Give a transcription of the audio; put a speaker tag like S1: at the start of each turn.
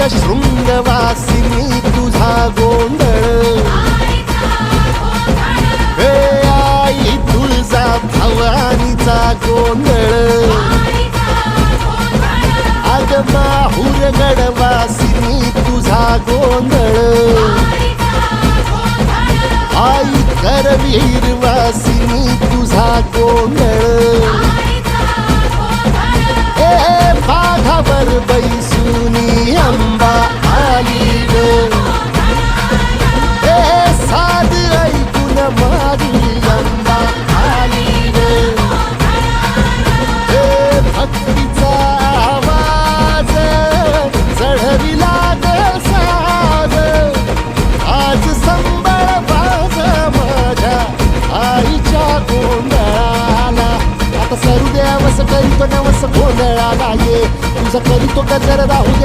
S1: शृंगवासिनी तुझा गोंधळ हे आई तुळजा भवानीचा गोंधळ अग माहुर गडवासिनी तुझा गोंधळ आई करवीर वासिनी तुझा गोंधळ बाघावर बैसुनी अंबा आली ग साध ऐकून माझी अंबा आली ग भक्तीचा आवाज चढविला ग साज आज संबळ बाज माझ्या आईच्या गोंधळाला आता सरू द्यावस करीतो नवस गोंधळाला ये तुझा करीतो गजर राहू दे